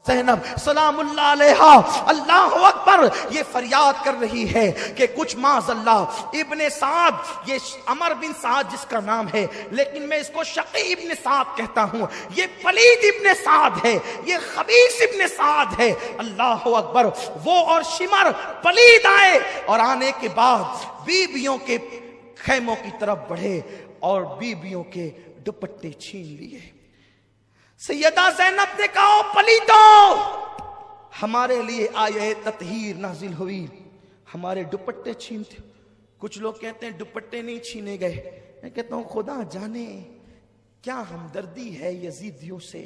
ज़ैनब सलामुल्लाह अलैहा अल्लाह अकबर ये फरियाद कर रही है कि कुछ माज़अल्लाह इब्ने साद, ये अमर बिन साद जिसका नाम है, लेकिन मैं इसको शकी इब्ने साद कहता हूं, ये पलीद इब्ने साद है, ये खबीस इब्ने साद है। अल्लाह अकबर। वो और शिमर पलीद आए और आने के बाद बीबियों के खैमों की तरफ बढ़े और बीबियों के दुपट्टे छीन लिए। सैयदा ज़ैनब ने कहा, पलीदो, हमारे लिए आये ततहीर नाजिल हुई, हमारे दुपट्टे छीनते। कुछ लोग कहते हैं दुपट्टे नहीं छीने गए। मैं कहता हूं खुदा जाने क्या हमदर्दी है यजीदियों से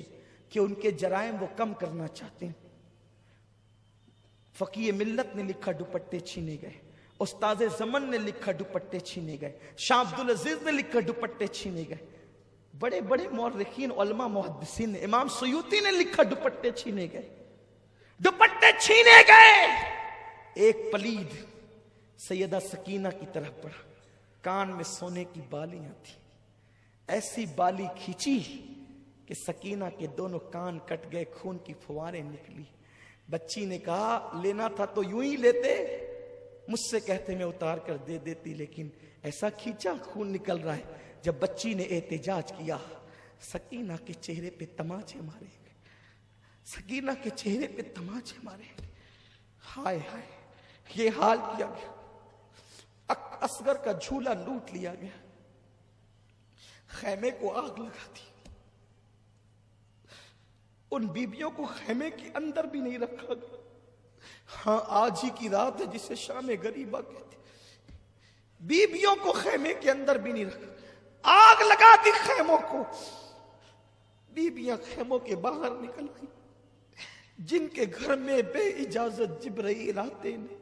कि उनके जराइम वो कम करना चाहते हैं। फकीह मिल्लत ने लिखा दुपट्टे छीने गए, उस्ताद ज़मन ने लिखा दुपट्टे छीने गए, शाह अब्दुल अजीज ने लिखा दुपट्टे छीने गए, बड़े बड़े मौर्रिखीन उलमा मुहद्दिसीन ने, इमाम सुयूती ने लिखा दुपट्टे छीने गए, दुपट्टे छीने गए। एक पलीद सैयदा सकीना की तरफ बढ़ा, कान में सोने की बालियां थी, ऐसी बाली खींची कि सकीना के दोनों कान कट गए, खून की फुहारें निकली। बच्ची ने कहा, लेना था तो यूं ही लेते, मुझसे कहते मैं उतार कर दे देती, लेकिन ऐसा खींचा खून निकल रहा है। जब बच्ची ने एहतिजाज किया, सकीना के चेहरे पे तमाचे मारे, सकीना के चेहरे पे तमाचे मारे। हाय हाय, ये हाल किया गया, असगर का झूला लूट लिया गया, खैमे को आग लगा दी। उन बीबियों को खैमे के अंदर भी नहीं रखा गया। हाँ, आज ही की रात है जिसे शाम गरीबा कहते। बीबियों को खैमे के अंदर भी नहीं रखा, आग लगा दी खैमों को। बीबियां खैमों के बाहर निकल आई। जिनके घर में बे इजाजत जिब्रील आते ने,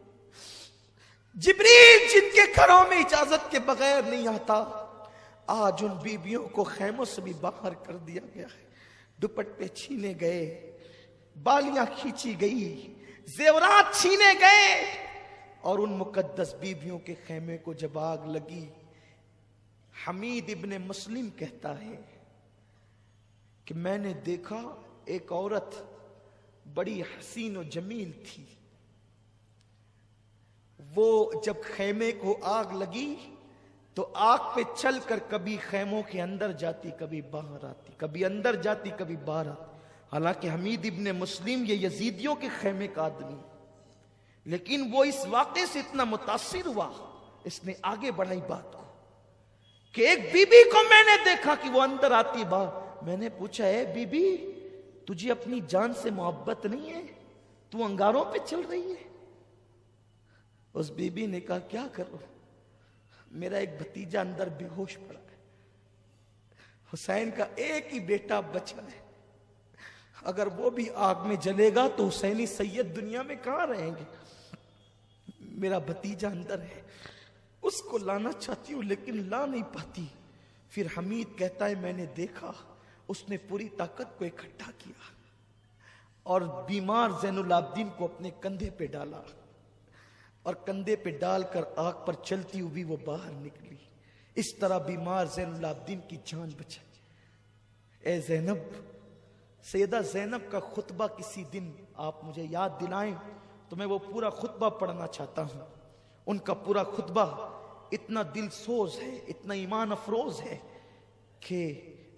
जिब्रील जिनके घरों में इजाजत के बगैर नहीं आता, आज उन बीबियों को खैमों से भी बाहर कर दिया गया है। दुपट्टे छीने गए, बालियां खींची गई, जेवरात छीने गए, और उन मुकद्दस बीबियों के खैमे को जब आग लगी, हमीद इब्ने मुस्लिम कहता है कि मैंने देखा एक औरत बड़ी हसीन और जमील थी। वो जब खैमे को आग लगी तो आग पे चलकर कभी खैमों के अंदर जाती, कभी बाहर आती, कभी अंदर जाती, कभी बाहर आती। हालांकि हमीद इब्ने मुस्लिम ये यजीदियों के खैमे का आदमी, लेकिन वो इस वाक़े से इतना मुतासिर हुआ, इसने आगे बढ़ाई बात को कि एक बीबी को मैंने देखा कि वो अंदर आती बाहर। मैंने पूछा, है बीबी, तुझे अपनी जान से मोहब्बत नहीं है? तू अंगारों पे चल रही है? उस बीबी ने कहा, क्या करूं, मेरा एक भतीजा अंदर बेहोश पड़ा है, हुसैन का एक ही बेटा बचा है, अगर वो भी आग में जलेगा तो हुसैनी सैयद दुनिया में कहां रहेंगे? मेरा भतीजा अंदर है, उसको लाना चाहती हूं लेकिन ला नहीं पाती। फिर हमीद कहता है, मैंने देखा उसने पूरी ताकत को इकट्ठा किया और बीमार ज़ैनुल आबिदीन को अपने कंधे पे डाला, और कंधे पे डालकर आग पर चलती हुई वो बाहर निकली। इस तरह बीमार ज़ैनुल आबिदीन की जान बचाई। ए ज़ैनब, सैयदा ज़ैनब का खुतबा किसी दिन आप मुझे याद दिलाएं तो मैं वो पूरा खुतबा पढ़ना चाहता हूं। उनका पूरा खुतबा इतना दिल सोज है, इतना ईमान अफरोज है कि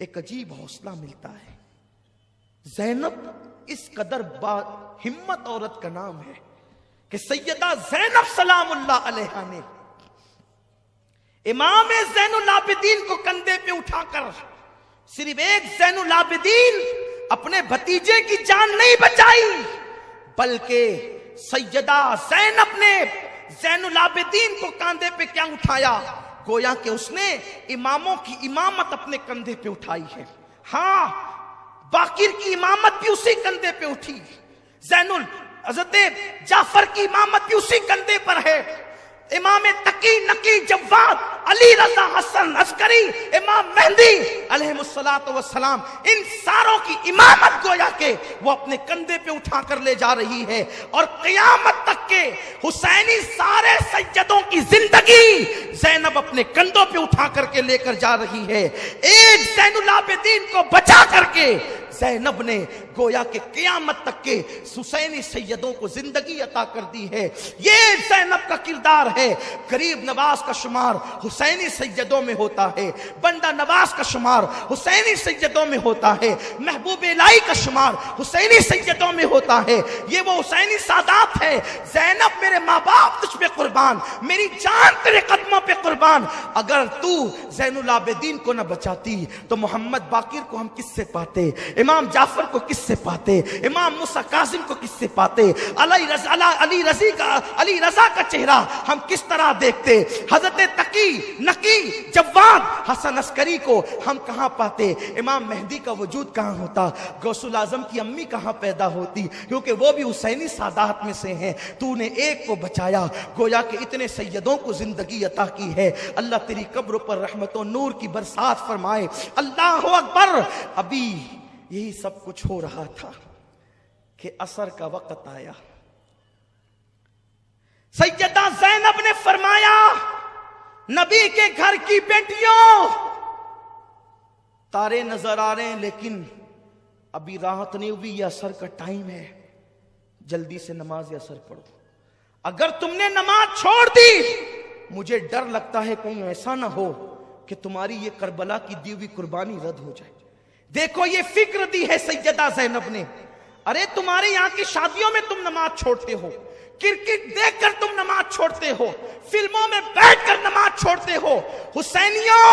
एक अजीब हौसला मिलता है। ज़ैनब इस कदर हिम्मत औरत का नाम है कि सैयदा ज़ैनब सलामुल्लाह अलैहा ने इमाम ज़ैनुल आबिदीन को कंधे पे उठाकर सिर्फ एक ज़ैनुल आबिदीन अपने भतीजे की जान नहीं बचाई, बल्कि सैयदा ज़ैनब ने ज़ैनुल आबिदीन को कंधे पे क्या उठाया, गोया कि उसने इमामों की इमामत अपने कंधे पे उठाई है। हाँ, बाकिर की इमामत भी उसी कंधे पे उठी, ज़ैनुल हज़रत जाफर की इमामत भी उसी कंधे पर है, इमाम तकी नकी जव्वाद अली रजा हसन अस्करी, इमाम मेहदी अलैहिस्सलातु वस्सलाम, इन सारों की इमामत गोया के वो अपने कंधे पे उठा कर ले जा रही है। और क़यामत तक के हुसैनी सारे सैयदों की जिंदगी ज़ैनब अपने कंधों पे उठा करके लेकर जा रही है। एक ज़ैनुल आबिदीन को बचा करके ज़ैनब ने गोया के क़यामत तक के हुसैनी सैयदों को जिंदगी अता कर दी है। ये ज़ैनब का किरदार है। गरीब नवाज का शुमार हुसैनी सैयदों में होता है, बंदा नवाज का शुमार हुसैनी सैयदों में होता है, महबूब इलाही का शुमार हुसैनी सैयदों में होता है। ये वो हुसैनी सादात है। ज़ैनब मेरे माँ बाप तुझ पे कुर्बान, मेरी जान तेरे कदमों पे कुर्बान। अगर तू ज़ैनुल आबिदीन को न बचाती तो मोहम्मद बाकिर को हम किससे पाते, इमाम जाफर को किससे पाते, इमाम मूसा कासिम को किससे पाते, अली रजा का चेहरा हम किस तरह देखते, हजरत तकी नकी जवाद हसन अस्करी को हम कहां पाते, इमाम मेहदी का वजूद कहां होता, गौसुल आजम की अम्मी कहां पैदा होती, क्योंकि वो भी हुसैनी सादात में से हैं। तूने एक को बचाया, गोया के इतने सैयदों को जिंदगी अता की है। अल्लाह तेरी कब्र पर रहमत और नूर की बरसात फरमाए। अल्लाह अकबर। अभी यही सब कुछ हो रहा था कि असर का वक्त आया। सैयदा ज़ैनब ने फरमाया, नबी के घर की बेटियों, तारे नजर आ रहे हैं लेकिन अभी राहत नहीं हुई, यह असर का टाइम है, जल्दी से नमाज असर पढ़ो। अगर तुमने नमाज छोड़ दी, मुझे डर लगता है कहीं ऐसा ना हो कि तुम्हारी ये करबला की दी हुई कुर्बानी रद्द हो जाए। देखो ये फिक्र दी है सैयदा ज़ैनब ने। अरे तुम्हारे यहां की शादियों में तुम नमाज छोड़ते हो, क्रिकेट देखकर तुम नमाज छोड़ते हो, फिल्मों में बैठकर नमाज छोड़ते हो। हुसैनियों,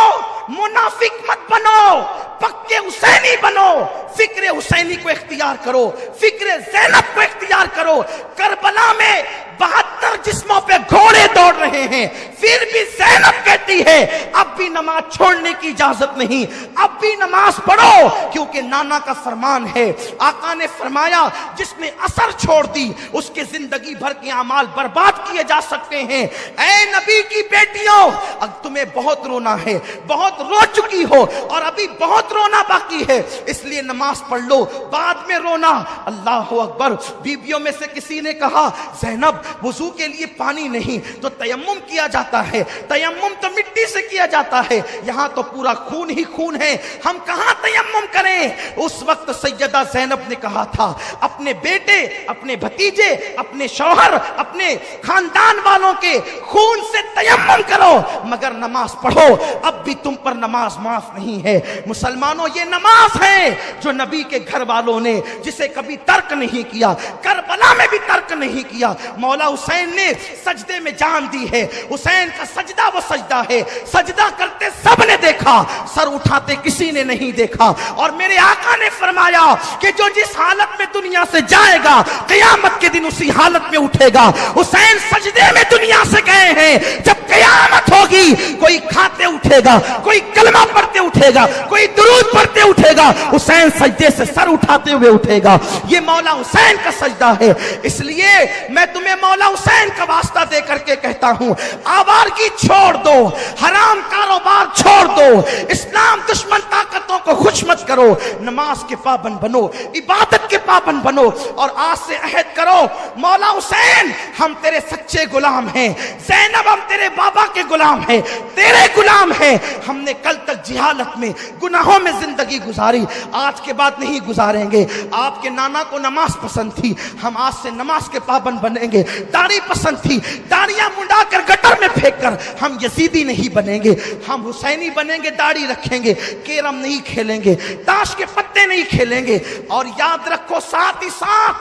मुनाफिक मत बनो, पक्के हुसैनी बनो। फिक्र हुसैनी को इख्तियार करो, फिक्र ज़ैनब को इख्तियार करो। करबला में 72 जिस्मों पे घोड़े दौड़ रहे हैं, फिर भी ज़ैनब कहती है अब भी नमाज छोड़ने की इजाजत नहीं, अब भी नमाज पढ़ो, क्योंकि नाना का फरमान है। आका ने फरमाया जिसने असर छोड़ दी उसके जिंदगी भर के अमाल बर्बाद किए जा सकते हैं। ऐ नबी की बेटियों, अब तुम्हें बहुत रोना है, बहुत रो चुकी हो और अभी बहुत रोना बाकी है, इसलिए नमाज पढ़ लो, बाद में रोना। अल्लाह अकबर। बीबियों में से किसी ने कहा, ज़ैनब वुजू के लिए पानी नहीं तो तयम्मुम किया जाता है, तयम्मुम तो मिट्टी से किया जाता है, यहां तो पूरा खून ही खून है, हम कहां तयम्मुम करें। उस वक्त सैयदा ज़ैनब ने कहा था, अपने बेटे, अपने भतीजे, अपने शौहर, अपने खानदान वालों के खून से तयम्मुम करो, मगर नमाज पढ़ो। अब भी तुम पर नमाज माफ नहीं है। मुसलमानों, ये नमाज है जो नबी के घर वालों ने, जिसे कभी तर्क नहीं किया, करबला में भी तर्क नहीं किया। मौला हुसैन ने सजदे में जान दी है। हुसैन का सजदा वो सजदा है, सजदा करते सब ने देखा, सर उठाते किसी ने नहीं देखा। और मेरे आका ने फरमाया कि जो जिस हालत में दुनिया से जाएगा, क़यामत के दिन उसी हालत में उठेगा। हुसैन सजदे में दुनिया से गए हैं, जब क़यामत होगी कोई खाते उठेगा, कोई कलमा पढ़ते उठेगा, कोई दुरूद पढ़ते उठेगा, हुसैन सजदे से सर उठाते हुए उठेगा। ये मौला हुसैन का सजदा है। इसलिए मैं तुम्हें मौला हुसैन का वास्ता दे करके कहता हूं, आवारगी छोड़ दो, हराम कारोबार छोड़ दो, इस्लाम दुश्मन ताकतों को खुश मत करो, नमाज के पाबंद बनो, इबादत के पाबंद बनो और आज से अहद करो, मौला हुसैन हम तेरे सच्चे गुलाम हैं, ज़ैनब हम तेरे बाबा के गुलाम हैं, तेरे गुलाम हैं। हमने कल तक जिहालत में, गुनाहों में जिंदगी गुजारी, आज के बाद नहीं गुजारेंगे। आपके नाना को नमाज पसंद थी, हम आज से नमाज के पाबंद बनेंगे। दाढ़ी पसंद थी, दाढ़ियां मुंडा कर गटर में फेंक कर हम यजीदी नहीं बनेंगे, हम हुसैनी बनेंगे, दाढ़ी रखेंगे, केरम नहीं खेलेंगे, ताश के पत्ते नहीं खेलेंगे। और याद रखो, साथ ही साथ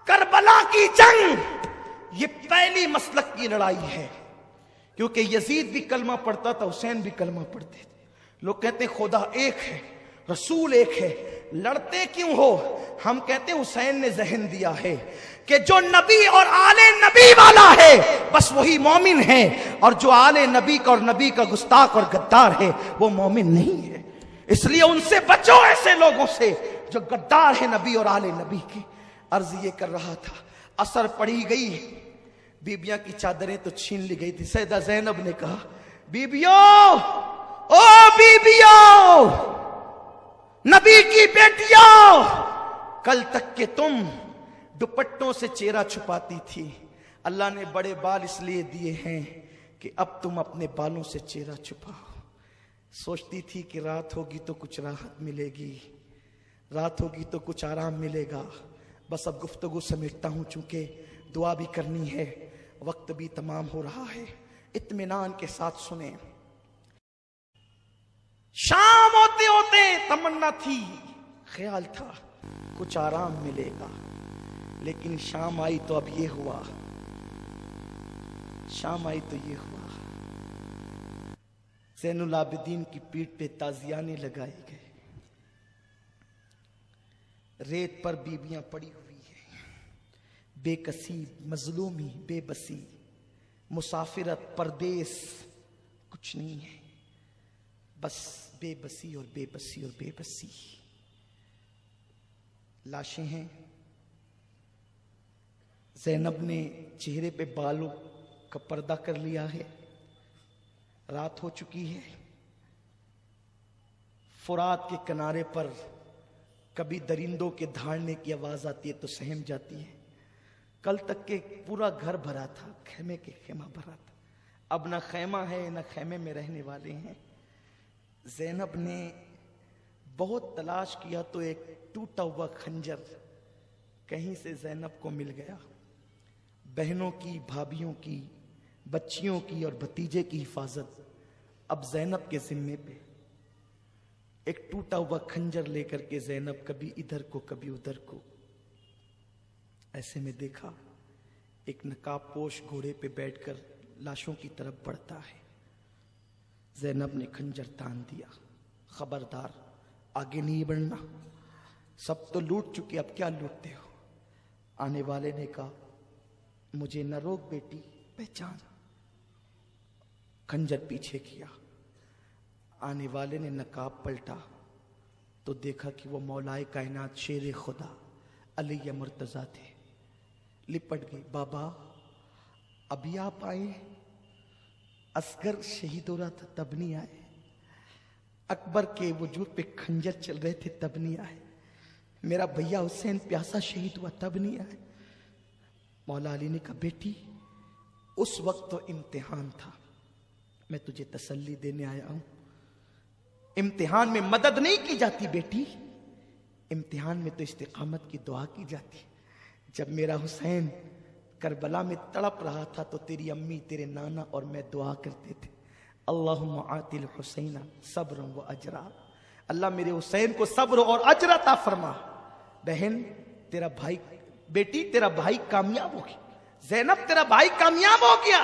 करबला की जंग ये पहली मसलक की लड़ाई है, क्योंकि यजीद भी कलमा पढ़ता था, हुसैन भी कलमा पढ़ते थे। लोग कहते हैं खुदा एक है, रसूल एक है, लड़ते क्यों हो? हम कहते हैं हुसैन ने जहन दिया है कि जो नबी और आले नबी वाला है बस वही मोमिन है, और जो आले नबी का और नबी का गुस्ताख और गद्दार है वो मोमिन नहीं है। इसलिए उनसे बचो, ऐसे लोगों से जो गद्दार है नबी और आले नबी की। अर्ज ये कर रहा था, असर पड़ी गई, बीबियां की चादरें तो छीन ली गई थी। सैयदा ज़ैनब ने कहा, बीबियों, ओ बीबियों, नबी की बेटियों, कल तक के तुम दुपट्टों से चेहरा छुपाती थी, अल्लाह ने बड़े बाल इसलिए दिए हैं कि अब तुम अपने बालों से चेहरा छुपाओ। सोचती थी कि रात होगी तो कुछ राहत मिलेगी, रात होगी तो कुछ आराम मिलेगा। बस अब गुफ्तगू समेटता हूं, चूंकि दुआ भी करनी है, वक्त भी तमाम हो रहा है। इत्मीनान के साथ सुने। शाम होते होते तमन्ना थी, ख्याल था कुछ आराम मिलेगा, लेकिन शाम आई तो अब ये हुआ, शाम आई तो ये हुआ। ज़ैनुल आबिदीन की पीठ पे ताजियाने लगाए गए, रेत पर बीबियां पड़ी हुई है, बेकसी, मजलूमी, बेबसी, मुसाफिरत, परदेस, कुछ नहीं है, बस बेबसी और बेबसी और बेबसी। लाशें हैं। ज़ैनब ने चेहरे पे बालों का पर्दा कर लिया है, रात हो चुकी है। फुरात के किनारे पर कभी दरिंदों के धाड़ने की आवाज आती है तो सहम जाती है। कल तक के पूरा घर भरा था, खेमे के खेमा भरा था, अब ना खेमा है ना खेमे में रहने वाले हैं। ज़ैनब ने बहुत तलाश किया तो एक टूटा हुआ खंजर कहीं से ज़ैनब को मिल गया। बहनों की, भाभियों की, बच्चियों की और भतीजे की हिफाजत अब ज़ैनब के जिम्मे पे। एक टूटा हुआ खंजर लेकर के ज़ैनब कभी इधर को कभी उधर को, ऐसे में देखा एक नकाबपोश घोड़े पे बैठकर लाशों की तरफ बढ़ता है। ज़ैनब ने खंजर तान दिया, खबरदार आगे नहीं बढ़ना, सब तो लूट चुके, अब क्या लूटते हो। आने वाले ने कहा, मुझे न रोक बेटी, पहचान। खंजर पीछे किया, आने वाले ने नकाब पलटा तो देखा कि वो मौलाए कायनात शेर खुदा अली मुर्तजा थे। लिपट गई, बाबा अभी आप आए, असगर शहीद हो रहा था तब नहीं आए, अकबर के वजूद पे खंजर चल रहे थे तब नहीं आए, मेरा भैया हुसैन प्यासा शहीद हुआ तब नहीं आए। मौला अली ने कहा, बेटी उस वक्त तो इम्तिहान था, मैं तुझे तसल्ली देने आया हूं। इम्तिहान में मदद नहीं की जाती बेटी, इम्तिहान में तो इस्तिकामत की दुआ की जाती। जब मेरा हुसैन करबला में तड़प रहा था तो तेरी अम्मी, तेरे नाना और मैं दुआ करते थे, अल्लाहुम्मा आतिल हुसैना सब्र व अजरा, अल्लाह मेरे हुसैन को सब्र और अजर अता फरमा। बहन तेरा भाई, बेटी तेरा भाई कामयाब हो गया, ज़ैनब तेरा भाई कामयाब हो गया।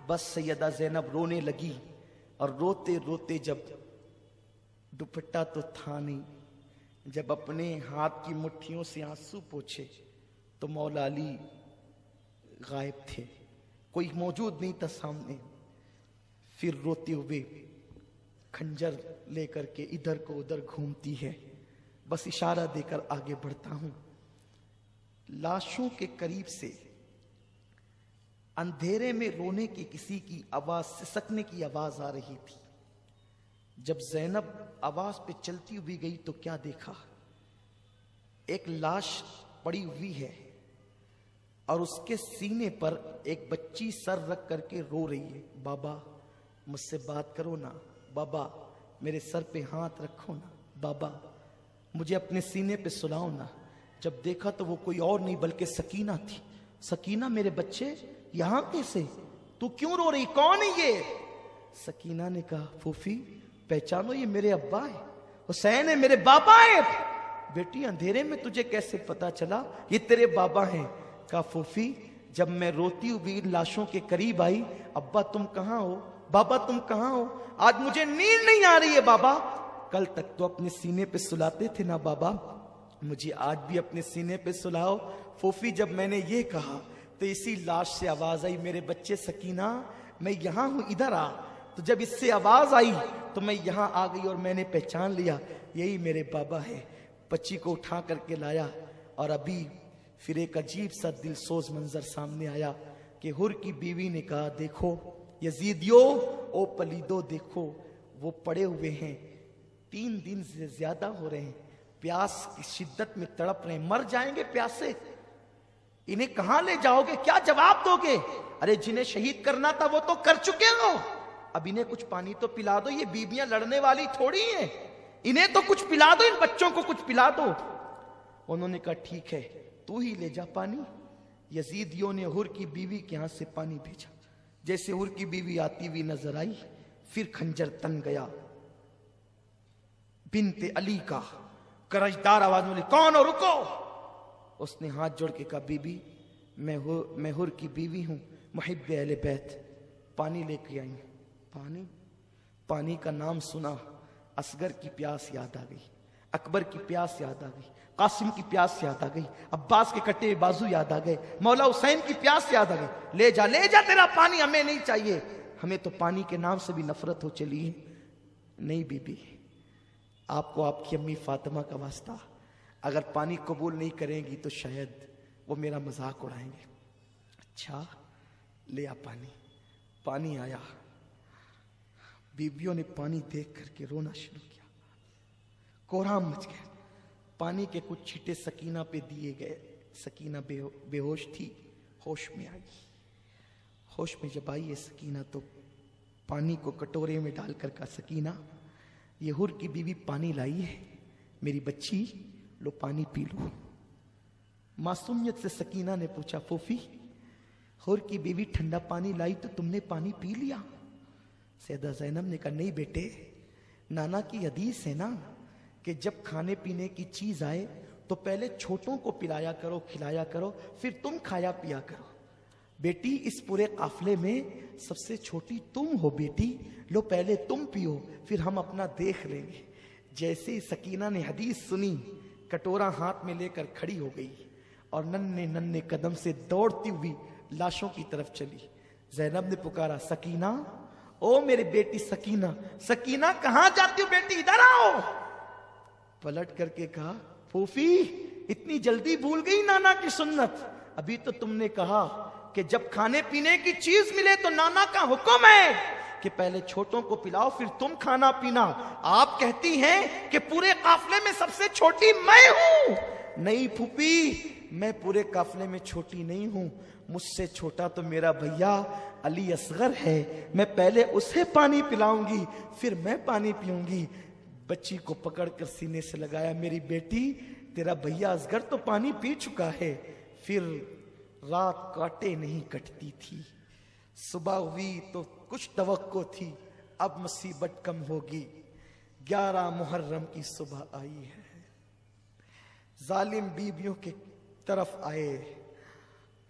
बस सैयदा ज़ैनब रोने लगी और रोते रोते, जब दुपट्टा तो था नहीं, जब अपने हाथ की मुट्ठियों से आंसू पोंछे तो मौला अली गायब थे, कोई मौजूद नहीं था सामने। फिर रोते हुए खंजर लेकर के इधर को उधर घूमती है, बस इशारा देकर आगे बढ़ता हूं। लाशों के करीब से अंधेरे में रोने की किसी की आवाज, सिसकने की आवाज आ रही थी। जब ज़ैनब आवाज पे चलती हुई गई तो क्या देखा, एक लाश पड़ी हुई है और उसके सीने पर एक बच्ची सर रख करके रो रही है, बाबा मुझसे बात करो ना, बाबा मेरे सर पे हाथ रखो ना, बाबा मुझे अपने सीने पे सुलाओ ना। जब देखा तो वो कोई और नहीं बल्कि सकीना थी। सकीना मेरे बच्चे यहां कैसे, तू क्यों रो रही, कौन है ये? सकीना ने कहा, फूफी पहचानो ये मेरे अब्बा है, हुसैन है, मेरे बाबा है। बेटी अंधेरे में तुझे कैसे पता चला ये तेरे बाबा हैं? कहा, फूफी जब मैं रोती हुई लाशों के करीब आई, अब्बा तुम कहां हो, बाबा तुम कहां हो, आज मुझे नींद नहीं आ रही है बाबा। कल तक तो अपने सीने पे सुलाते थे ना बाबा, मुझे आज भी अपने सीने पे सुलाओ। फूफी जब मैंने ये कहा तो इसी लाश से आवाज आई, मेरे बच्चे सकीना मैं यहां हूं, इधर आ। तो जब इससे आवाज आई तो मैं यहां आ गई और मैंने पहचान लिया यही मेरे बाबा है। बच्ची को उठा करके लाया और अभी फिर एक अजीब सा दिलसोज मंजर सामने आया कि हुर की बीवी ने कहा, देखो यजीदियो ओ पलीदो देखो, वो पड़े हुए हैं, 3 दिन से ज्यादा हो रहे हैं, प्यास की शिद्दत में तड़प रहे हैं, मर जाएंगे प्यास से, इन्हें कहां ले जाओगे, क्या जवाब दोगे? अरे जिन्हें शहीद करना था वो तो कर चुके हो, अब इन्हें कुछ पानी तो पिला दो, ये बीबियां लड़ने वाली थोड़ी हैं, इन्हें तो कुछ पिला दो, इन बच्चों को कुछ पिला दो। उन्होंने कहा ठीक है, तू ही ले जा पानी। यजीदियों ने हुर की बीवी के हाथ से पानी भेजा। जैसे हुर की बीवी आती हुई नजर आई, फिर खंजर तन गया। बिनते अली का करजदार आवाज में, कौन हो, रुको। उसने हाथ जोड़ के कहा, बीबी मैं हुर की बीवी हूं, मुहिब्बे अहले बैत, पानी लेके आई। पानी का नाम सुना, असगर की प्यास याद आ गई, अकबर की प्यास याद आ गई, कासिम की प्यास याद आ गई, अब्बास के कटे बाजू याद आ गए, मौला हुसैन की प्यास याद आ गई। ले जा तेरा पानी, हमें नहीं चाहिए, हमें तो पानी के नाम से भी नफरत हो चली है। नहीं बीबी, आपको आपकी अम्मी फातिमा का वास्ता, अगर पानी कबूल नहीं करेंगी तो शायद वो मेरा मजाक उड़ाएंगे। अच्छा ले आ पानी आया। बीबियों ने पानी देख करके रोना शुरू किया, कोहराम मच गया। पानी के कुछ छींटे सकीना पे दिए गए, सकीना बेहोश थी, होश में आई। होश में जब आई है सकीना तो पानी को कटोरे में डालकर कहा, सकीना ये हुर की बीवी पानी लाई है, मेरी बच्ची लो पानी पी लो। मासूमियत से सकीना ने पूछा, फूफी हुर की बीवी ठंडा पानी लाई तो तुमने पानी पी लिया? सैयदा ज़ैनब ने कहा, नहीं बेटे, नाना की हदीस है ना कि जब खाने पीने की चीज आए तो पहले छोटों को पिलाया करो, खिलाया करो, फिर तुम खाया पिया करो। बेटी इस पूरे काफले में सबसे छोटी तुम हो बेटी, लो पहले तुम पियो, फिर हम अपना देख लेंगे। जैसे ही सकीना ने हदीस सुनी, कटोरा हाथ में लेकर खड़ी हो गई और नन्हे नन्हे कदम से दौड़ती हुई लाशों की तरफ चली। ज़ैनब ने पुकारा, सकीना, ओ मेरी बेटी सकीना, सकीना कहां जाती हो बेटी, इधर आओ। पलट करके कहा, फूफी इतनी जल्दी भूल गई नाना की सुन्नत, अभी तो तुमने कहा कि जब खाने पीने की चीज मिले तो नाना का हुक्म है कि पहले छोटों को पिलाओ फिर तुम खाना पीना। आप कहती हैं कि पूरे काफले में सबसे छोटी मैं हूं। नहीं फूफी, मैं पूरे काफले में छोटी नहीं हूं, मुझसे छोटा तो मेरा भैया अली असगर है, मैं पहले उसे पानी पिलाऊंगी फिर मैं पानी पीऊंगी। बच्ची को पकड़कर सीने से लगाया, मेरी बेटी तेरा भैया असगर तो पानी पी चुका है। फिर रात काटे नहीं कटती थी, सुबह हुई तो कुछ तवक्को थी, अब मुसीबत कम होगी। 11 मुहर्रम की सुबह आई है, जालिम बीबियों के तरफ आए,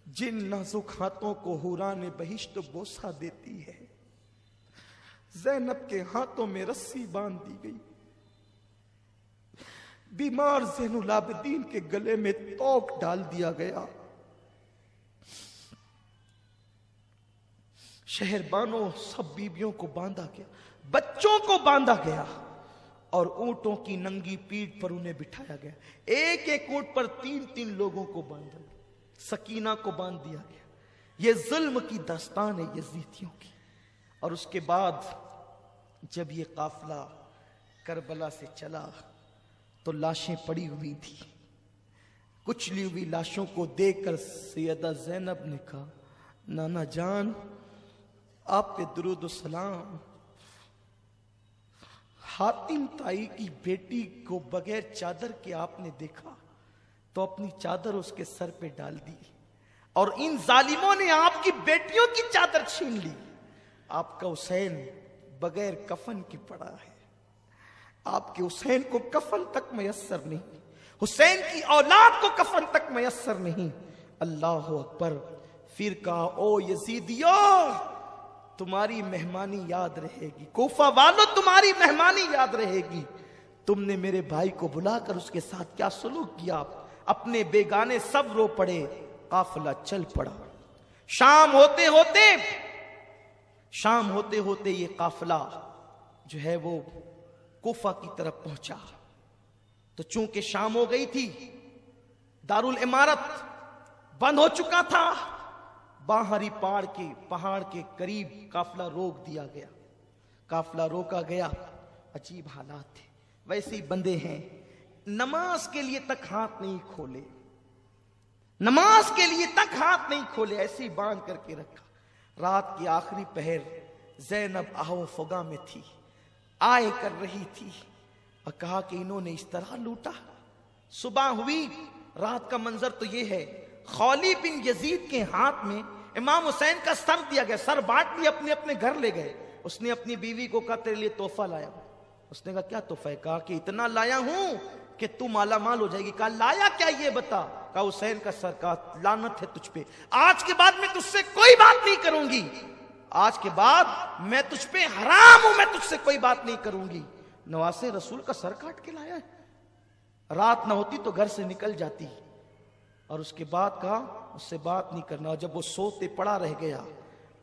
जिन नाजुक हाथों को हुरा ने बहिश्त बोसा देती है। ज़ैनब के हाथों में रस्सी बांध दी गई, बीमार ज़ैनुल आबिदीन के गले में तोक डाल दिया गया। शहरबानों सब बीबियों को बांधा गया, बच्चों को बांधा गया और ऊंटों की नंगी पीठ पर उन्हें बिठाया गया। एक एक ऊंट पर 3-3 लोगों को बांधा गया, सकीना को बांध दिया गया। यह जुल्म की दास्तान है यजीदियों की। और उसके बाद जब ये काफिला करबला से चला तो लाशें पड़ी हुई थी। कुचली हुई लाशों को देखकर सैयदा ज़ैनब ने कहा, नाना जान आप पे दुरूद सलाम। हातिम ताई की बेटी को बगैर चादर के आपने देखा तो अपनी चादर उसके सर पे डाल दी और इन जालिमों ने आपकी बेटियों की चादर छीन ली। आपका हुसैन बगैर कफन के पड़ा है, आपके हुसैन को कफन तक मयस्सर नहीं, हुसैन की औलाद को कफन तक मयस्सर नहीं। अल्लाह अकबर। फिर कहा, ओ यजीदियो तुम्हारी मेहमानी याद रहेगी, कोफा वालों तुम्हारी मेहमानी याद रहेगी। तुमने मेरे भाई को बुलाकर उसके साथ क्या सलूक किया, अपने बेगाने सब रो पड़े, काफिला चल पड़ा। शाम होते होते ये काफिला जो है वो कोफा की तरफ पहुंचा। तो चूंकि शाम हो गई थी, दारुल इमारत बंद हो चुका था, बाहरी पहाड़ के करीब काफिला रोक दिया गया। काफिला रोका गया। अजीब हालात थे। वैसे ही बंदे हैं, नमाज के लिए तक हाथ नहीं खोले, नमाज के लिए तक हाथ नहीं खोले, ऐसे ही बांध करके रखा। रात की आखिरी पहर, ज़ैनब आहो फुगा में थी, आए कर रही थी और कहा कि इन्होंने इस तरह लूटा। सुबह हुई, रात का मंजर तो ये है, खौली बिन यजीद के हाथ में इमाम हुसैन का सर दिया गया, सर बांट लिया, अपने अपने घर ले गए। उसने अपनी बीवी को कहा तेरे लिए तोहफा लाया। उसने कहा क्या तोहफा है? कहा कि इतना लाया हूं कि तू माला माल हो जाएगी। कहा लाया क्या ये बता? कहा हुसैन का सर। कहा लानत है तुझ पे, आज के बाद मैं तुझसे कोई बात नहीं करूंगी, आज के बाद मैं तुझ पे हराम हूं, मैं तुझसे कोई बात नहीं करूंगी। नवासे रसूल का सर काट के लाया है। रात ना होती तो घर से निकल जाती, और उसके बाद कहा उससे बात नहीं करना। और जब वो सोते पड़ा रह गया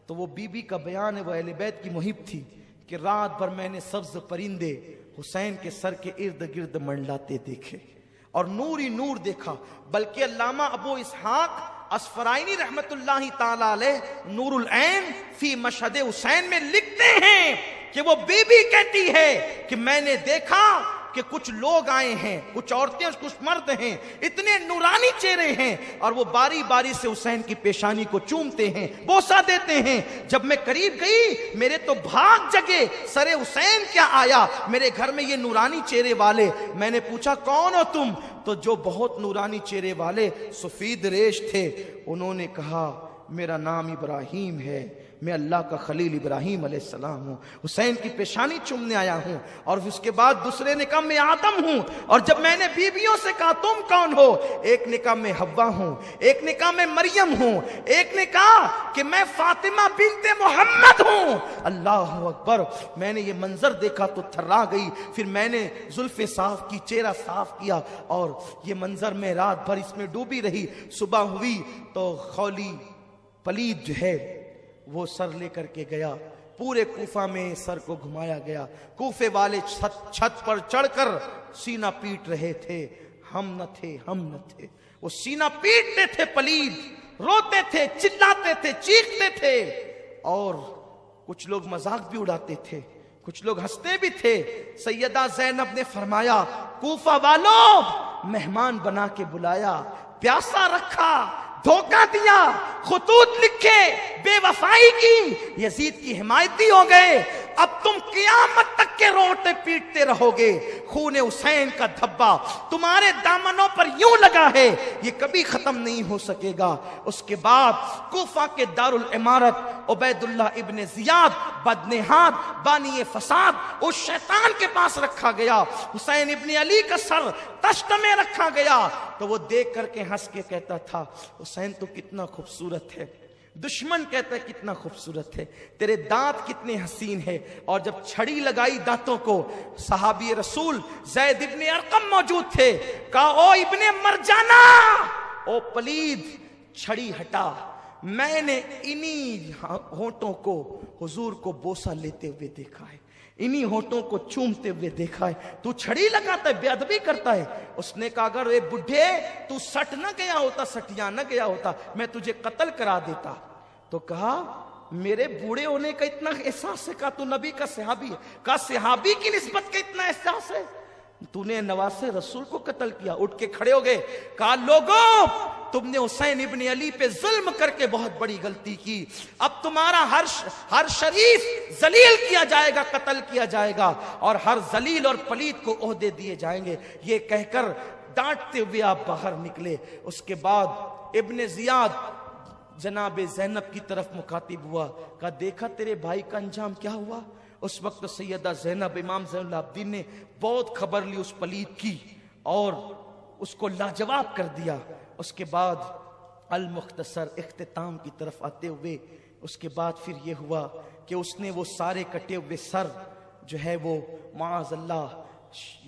तो वो बीबी का बयान है, वो अहले बैत की मुहिब थी कि रात भर मैंने सब्ज परिंदे हुसैन के सर के इर्द गिर्द मंडलाते देखे और नूर ही नूर देखा। बल्कि अल्लामा अबू इसहाक अस्फराइनी रहमतुल्लाहि ताला अलैह नूरुल ऐन फी मशहद हुसैन में लिखते हैं कि वो बीबी कहती है कि मैंने देखा कि कुछ लोग आए हैं, कुछ औरतें कुछ मर्द हैं, इतने नूरानी चेहरे हैं, और वो बारी बारी से हुसैन की पेशानी को चूमते हैं, बोसा देते हैं। जब मैं करीब गई मेरे तो भाग जगे, सरे हुसैन क्या आया मेरे घर में ये नूरानी चेहरे वाले। मैंने पूछा कौन हो तुम? तो जो बहुत नूरानी चेहरे वाले सफीद रेश थे, उन्होंने कहा मेरा नाम इब्राहिम है, मैं अल्लाह का खलील इब्राहिम अलैहिस्सलाम हूँ, हुसैन की पेशानी चूमने आया हूँ। और उसके बाद दूसरे ने कहा मैं आदम हूँ। और जब मैंने बीबियों से कहा तुम कौन हो, एक ने कहा मैं हव्वा हूँ, एक ने कहा मैं मरियम हूँ, एक ने कहा कि मैं फातिमा बिनते मोहम्मद हूँ। अल्लाह अकबर। मैंने ये मंजर देखा तो थर्रा गई। फिर मैंने जुल्फे साफ की, चेहरा साफ किया, और ये मंजर में रात भर इसमें डूबी रही। सुबह हुई तो खौली पलीद जो है वो सर लेकर के गया। पूरे कूफा में सर को घुमाया गया। कूफे वाले छत पर चढ़कर सीना पीट रहे थे, हम न थे, हम न थे। वो सीना पीटते थे, पलीद रोते थे, चिल्लाते थे, चीखते थे, और कुछ लोग मजाक भी उड़ाते थे, कुछ लोग हंसते भी थे। सैयदा ज़ैनब ने फरमाया कूफा वालों, मेहमान बना के बुलाया, प्यासा रखा, धोखा दिया, खुतूत लिखे, बेवफाई की, यजीद की हिमायती हो गए। अब तुम कियामत तक के रोते पीटते रहोगे। खून हुसैन का धब्बा तुम्हारे दामनों पर यूं लगा है, ये कभी खत्म नहीं हो सकेगा। उसके बाद कूफा के दारुल इमारत उबैदुल्लाह इब्ने जियाद बदनेहाद बानी फसाद उस शैतान के पास रखा गया। हुसैन इब्ने अली का सर तश्त में रखा गया। तो वो देख करके हंस के कहता था हुसैन तो कितना खूबसूरत है। दुश्मन कहता है कितना खूबसूरत है, तेरे दांत कितने हसीन है। और जब छड़ी लगाई दांतों को, सहाबी रसूल ज़ैद इब्ने अरकम मौजूद थे। कहा ओ इब्ने मरजाना, ओ पलीद, छड़ी हटा। मैंने इन्हीं होंठों को हुजूर को बोसा लेते हुए देखा है, इन्हीं होंठों को चूमते हुए देखा है, तू छड़ी लगाता है, बेअदबी करता है। उसने कहा अगर ए बुढ़े तू सट न गया होता, सटिया न गया होता, मैं तुझे कत्ल करा देता। तो कहा मेरे बूढ़े होने का इतना एहसास है? कहा तू नबी का सहाबी है। कहा सहाबी की निस्बत का इतना एहसास है? तूने नवासे रसूल को कत्ल किया। उठ के खड़े हो गए। कहा लोगों, तुमने हुसैन इब्ने अली पे जुल्म करके बहुत बड़ी गलती की। अब तुम्हारा हर शरीफ जलील किया जाएगा, कत्ल किया जाएगा, और हर जलील और पलीद को ओहदे दिए जाएंगे। ये कहकर डांटते हुए आप बाहर निकले। उसके बाद इब्ने जियाद जनाबे ज़ैनब की तरफ मुखातिब हुआ। कहा देखा तेरे भाई का अंजाम क्या हुआ? उस वक्त तो सैयदा ज़ैनब इमाम ज़ैनुल आबिदीन ने बहुत खबर ली उस पलीद की और उसको लाजवाब कर दिया। उसके बाद अल मुख्तसर इख्तिताम की तरफ आते हुए उसके बाद फिर ये हुआ कि उसने वो सारे कटे हुए सर जो है वो माअज़ल्लाह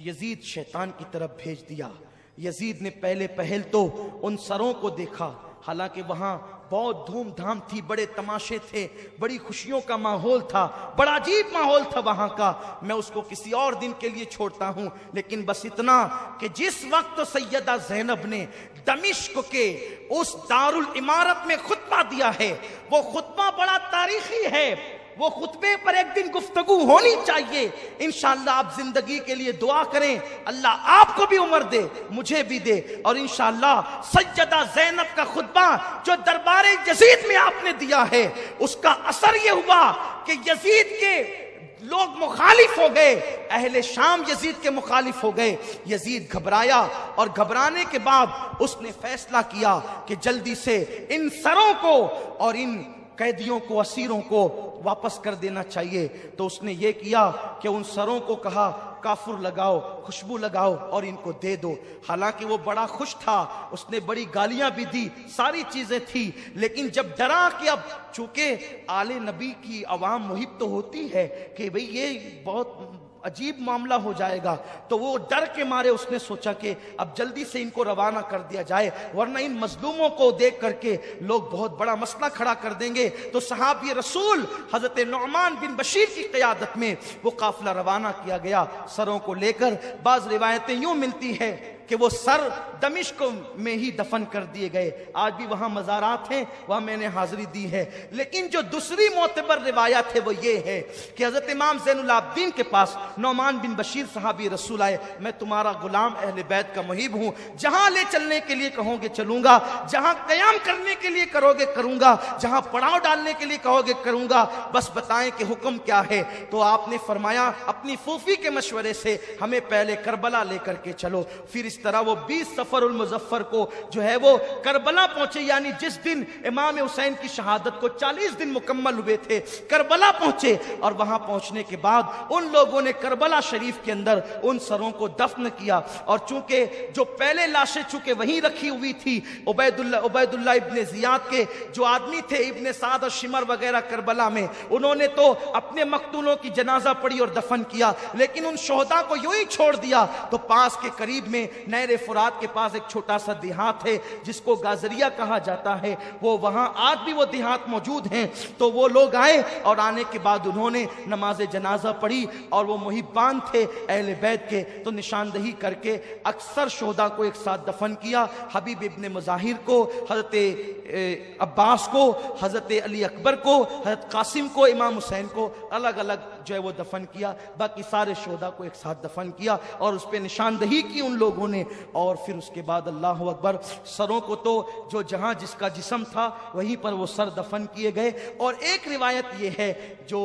यजीद शैतान की तरफ भेज दिया। यजीद ने पहल तो उन सरों को देखा, हालांकि वहां बहुत धूमधाम थी, बड़े तमाशे थे, बड़ी खुशियों का माहौल था, बड़ा अजीब माहौल था वहां का। मैं उसको किसी और दिन के लिए छोड़ता हूं, लेकिन बस इतना कि जिस वक्त सैयदा ज़ैनब ने दमिश्क के उस दारुल इमारत में खुतबा दिया है, वो खुतबा बड़ा तारीखी है। वो खुतबे पर एक दिन गुफ्तगू होनी चाहिए। इंशाअल्लाह आप जिंदगी के लिए दुआ करें, अल्लाह आपको भी उम्र दे, मुझे भी दे। और इंशाअल्लाह सैयदा ज़ैनब का खुतबा जो दरबारे यजीद में आपने दिया है, उसका असर ये हुआ कि यजीद के लोग मुखालिफ हो गए, अहले शाम यजीद के मुखालिफ हो गए। यजीद घबराया और घबराने के बाद उसने फैसला किया कि जल्दी से इन सरों को और इन कैदियों को, असीरों को वापस कर देना चाहिए। तो उसने ये किया कि उन सरों को कहा काफुर लगाओ, खुशबू लगाओ और इनको दे दो। हालांकि वो बड़ा खुश था, उसने बड़ी गालियां भी दी, सारी चीजें थी, लेकिन जब डरा कि अब चूंकि आले नबी की अवाम मुहिब तो होती है कि भाई ये बहुत अजीब मामला हो जाएगा, तो वो डर के मारे उसने सोचा कि अब जल्दी से इनको रवाना कर दिया जाए, वरना इन मजलूमों को देख करके लोग बहुत बड़ा मसला खड़ा कर देंगे। तो सहाबी रसूल हजरत नुअमान बिन बशीर की क़यादत में वो काफिला रवाना किया गया सरों को लेकर। बाज रिवायतें यूं मिलती है कि वो सर दमिश्क में ही दफन कर दिए गए। आज भी वहां मज़ारात हैं, वहां मैंने हाजिरी दी है। लेकिन जो दूसरी मोतबर रिवायत है वो ये है कि हजरत इमाम ज़ैनुल आबिदीन के पास नौमान बिन बशीर सहाबी रसूल आए, मैं तुम्हारा गुलाम अहले बैत का मुहिब हूं, जहां ले चलने के लिए कहोगे चलूंगा, जहां कयाम करने के लिए करोगे करूंगा, जहां पड़ाव डालने के लिए कहोगे करूंगा, बस बताएं कि हुक्म क्या है। तो आपने फरमाया अपनी फूफी के मशवरे से हमें पहले करबला लेकर के चलो। फिर इस तरह वो 20 सफरुल मुज़फ्फर को जो है वो करबला पहुंचे, यानी जिस दिन इमाम हुसैन की शहादत को 40 दिन मुकम्मल हुए थे, करबला पहुंचे। और वहां पहुंचने के बाद उन लोगों ने करबला शरीफ के अंदर उन सरों को दफन किया। और चूंकि जो पहले लाशें चूंकि वहीं रखी हुई थी, उबैदुल्लाह इब्ने जियाद के जो आदमी थे, इब्ने साद और शिमर वगैरह करबला में, उन्होंने तो अपने मकतूलों की जनाजा पढ़ी और दफन किया, लेकिन उन शोहदा को यूं ही छोड़ दिया। तो पास के करीब में नहर फुरात के पास एक छोटा सा देहात है जिसको गाजरिया कहा जाता है, वो वहां आज भी वो देहात मौजूद हैं। तो वो लोग आए और आने के बाद उन्होंने नमाज जनाजा पढ़ी और वो मुहिब्बान थे अहले बैत के, तो निशानदही करके अक्सर शोहदा को एक साथ दफन किया। हबीब इब्ने मुजाहिर को, हजरत अब्बास को, हजरत अली अकबर को, हजरत कासिम को, इमाम हुसैन को अलग अलग जो है वो दफन किया। बाकी सारे शोहदा को एक साथ दफन किया और उस पर निशानदही की उन लोगों ने। और फिर उसके बाद अल्लाह अकबर, सरों को तो जो जहां जिसका जिस्म था वहीं पर वो सर दफन किए गए। और एक रिवायत ये है जो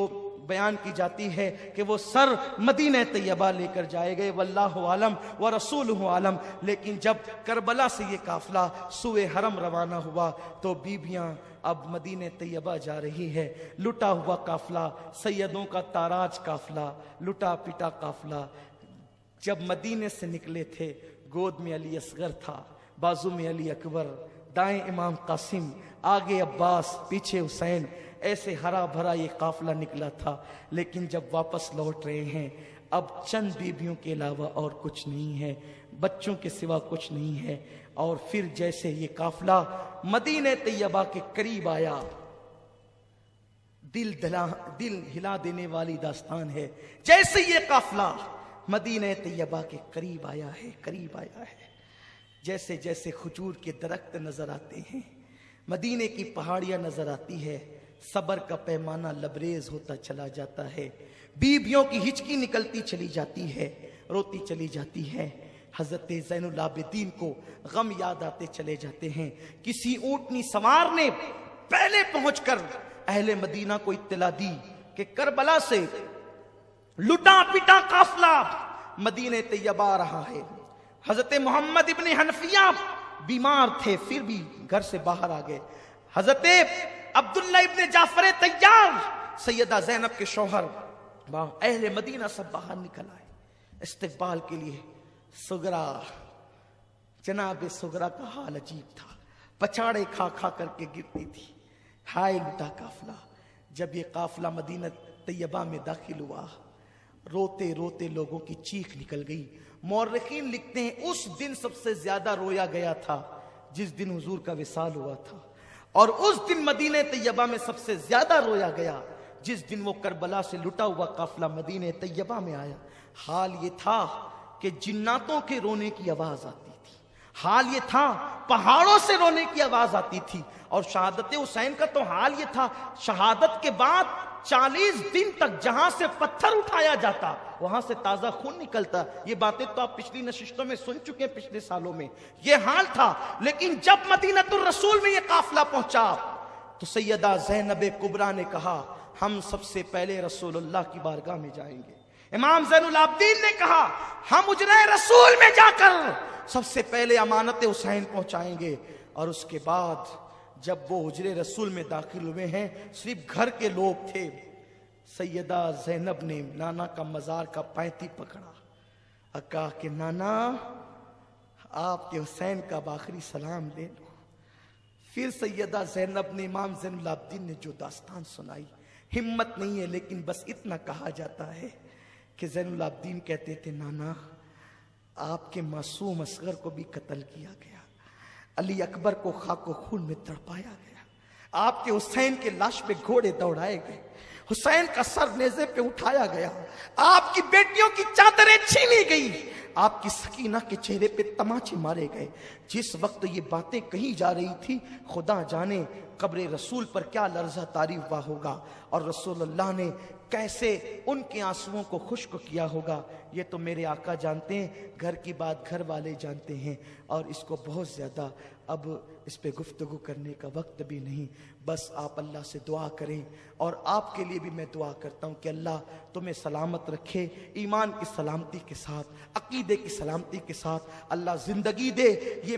बयान की जाती है कि वो सर मदीना तैयबा लेकर जाए गए, वल्लाहु आलम व रसूलुहु आलम। लेकिन जब करबला से ये काफिला सुए हरम रवाना हुआ तो बीबियां अब मदीने तैयबा जा रही है, लुटा हुआ काफिला, सैयदों का ताराज काफिला, लुटा पिटा काफिला। जब मदीने से निकले थे, गोद में अली असगर था, बाजू में अली अकबर, दाएं इमाम कासिम, आगे अब्बास, पीछे हुसैन, ऐसे हरा भरा ये काफिला निकला था। लेकिन जब वापस लौट रहे हैं, अब चंद बीबियों के अलावा और कुछ नहीं है, बच्चों के सिवा कुछ नहीं है। और फिर जैसे ये काफिला मदीने तैयबा के करीब आया, दिल हिला देने वाली दास्तान है। जैसे ये काफिला मदीने तैयबा के करीब आया है, जैसे जैसे खजूर के दरख्त नजर आते हैं, मदीने की पहाड़ियां नजर आती है, सबर का पैमाना लबरेज होता चला जाता है, बीबियों की हिचकी निकलती चली जाती है, रोती चली जाती है। हजरत ज़ैनुल आबिदीन को गम याद आते चले जाते हैं। किसी ऊंटनी सवार ने पहले पहुंचकर अहले मदीना को इत्तला दी कि करबला से लुटा पिटा काफिला मदीने तैयबा आ रहा है। हजरत मोहम्मद इब्ने हनफिया बीमार थे, फिर भी घर से बाहर आ गए। हजरत अब्दुल्ला इब्ने जाफर तैयार, सैयदा ज़ैनब के शौहर, अहले मदीना सब बाहर निकल आए इस्तकबाल के लिए। सुगरा, जनाब सुगरा का हाल अजीब था, पछाड़े खा खा करके गिरती थी। हाय लुटा काफिला। जब ये काफिला मदीना तैयबा में दाखिल हुआ, रोते रोते लोगों की चीख निकल गई। मौर्रिखीन लिखते हैं उस दिन सबसे ज्यादा रोया गया था जिस दिन हुजूर का विसाल हुआ था, और उस दिन मदीने तैयबा में सबसे ज्यादा रोया गया जिस दिन वो करबला से लुटा हुआ काफिला मदीने तैयबा में आया। हाल ये था कि जिन्नातों के रोने की आवाज आती थी, हाल ये था, पहाड़ों से रोने की आवाज आती थी। और शहादत हुसैन का तो हाल ये था, शहादत के बाद 40 दिन तक जहां से पत्थर उठाया जाता वहां से ताजा खून निकलता। ये बातें तो आप पिछली नशिस्तों में सुन चुके हैं, पिछले सालों में ये हाल था। लेकिन जब मदीनतुर रसूल में ये काफिला पहुंचा तो सैयदा ज़ैनब कुबरा ने कहा, हम सबसे पहले रसूलुल्लाह की बारगाह में जाएंगे। इमाम ज़ैनुल आबिदीन ने कहा, हम उजरे रसूल में जाकर सबसे पहले अमानत हुसैन पहुंचाएंगे। और उसके बाद जब वो हुजरे रसूल में दाखिल हुए हैं, सिर्फ घर के लोग थे, सैयदा ज़ैनब ने नाना का मजार का पैंती पकड़ा और कहा कि नाना आपके हुसैन का आखिरी सलाम ले लो। फिर सैयदा ज़ैनब ने इमाम ज़ैनुल आबिदीन ने जो दास्तान सुनाई, हिम्मत नहीं है लेकिन बस इतना कहा जाता है कि ज़ैनुल आबिदीन कहते थे, नाना आपके मासूम असगर को भी कत्ल किया गया, अली अकबर को खाको खून में तड़पाया गया, आपके हुसैन के लाश पे घोड़े दौड़ाए गए, हुसैन का सर नेज़े पे उठाया गया, आपकी बेटियों की चादरें छीनी गई, आपकी सकीना के चेहरे पे तमाचे मारे गए। जिस वक्त ये बातें कही जा रही थी, खुदा जाने कब्र रसूल पर क्या लर्जा तारी हुआ होगा और रसूलुल्लाह ने कैसे उनके आंसुओं को खुश्क किया होगा। ये तो मेरे आका जानते हैं, घर की बात घर वाले जानते हैं। और इसको बहुत ज़्यादा अब इस पे गुफ्तगू करने का वक्त भी नहीं। बस आप अल्लाह से दुआ करें और आपके लिए भी मैं दुआ करता हूँ कि अल्लाह तुम्हें सलामत रखे, ईमान की सलामती के साथ, अकीदे की सलामती के साथ अल्लाह ज़िंदगी दे। ये